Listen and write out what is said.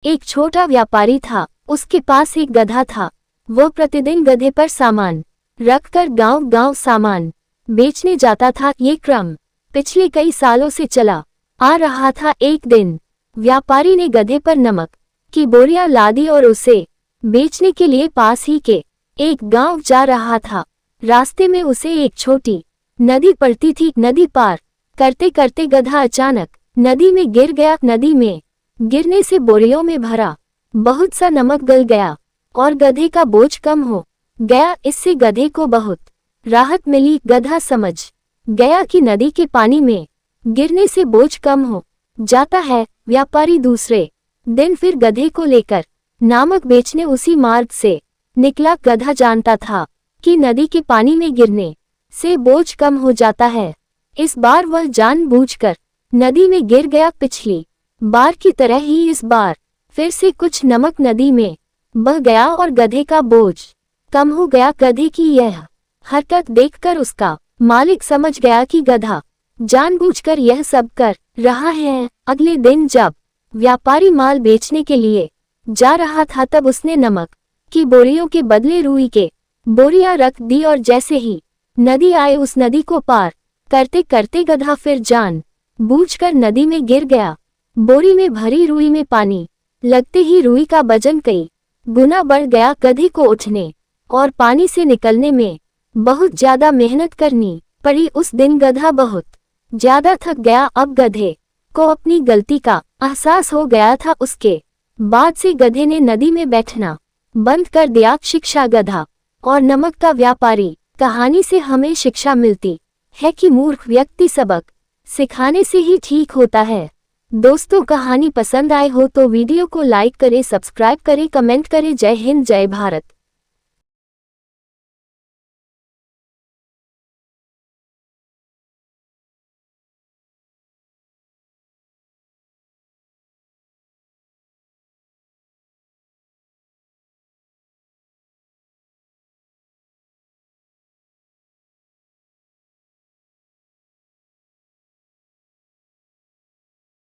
एक छोटा व्यापारी था, उसके पास एक गधा था। वो प्रतिदिन गधे पर सामान रखकर गांव-गांव सामान बेचने जाता था। ये क्रम पिछले कई सालों से चला आ रहा था। एक दिन व्यापारी ने गधे पर नमक की बोरियां लादी और उसे बेचने के लिए पास ही के एक गांव जा रहा था। रास्ते में उसे एक छोटी नदी पड़ती थी। नदी पार करते करते गधा अचानक नदी में गिर गया। नदी में गिरने से बोरियों में भरा बहुत सा नमक गल गया और गधे का बोझ कम हो गया। इससे गधे को बहुत राहत मिली। गधा समझ गया कि नदी के पानी में गिरने से बोझ कम हो जाता है। व्यापारी दूसरे दिन फिर गधे को लेकर नमक बेचने उसी मार्ग से निकला। गधा जानता था कि नदी के पानी में गिरने से बोझ कम हो जाता है। इस बार वह जानबूझकर नदी में गिर गया। पिछली बार की तरह ही इस बार फिर से कुछ नमक नदी में बह गया और गधे का बोझ कम हो गया। गधे की यह हरकत देखकर उसका मालिक समझ गया कि गधा जानबूझकर यह सब कर रहा है। अगले दिन जब व्यापारी माल बेचने के लिए जा रहा था तब उसने नमक की बोरियों के बदले रुई के बोरियां रख दी और जैसे ही नदी आए उस नदी को पार करते करते गधा फिर जानबूझकर नदी में गिर गया। बोरी में भरी रुई में पानी लगते ही रुई का वजन कई गुना बढ़ गया। गधे को उठने और पानी से निकलने में बहुत ज्यादा मेहनत करनी पड़ी। उस दिन गधा बहुत ज्यादा थक गया। अब गधे को अपनी गलती का एहसास हो गया था। उसके बाद से गधे ने नदी में बैठना बंद कर दिया। शिक्षा गधा और नमक का व्यापारी कहानी से हमें शिक्षा मिलती है कि मूर्ख व्यक्ति सबक सिखाने से ही ठीक होता है। दोस्तों, कहानी पसंद आए हो तो वीडियो को लाइक करें, सब्सक्राइब करें, कमेंट करें। जय हिंद, जय भारत।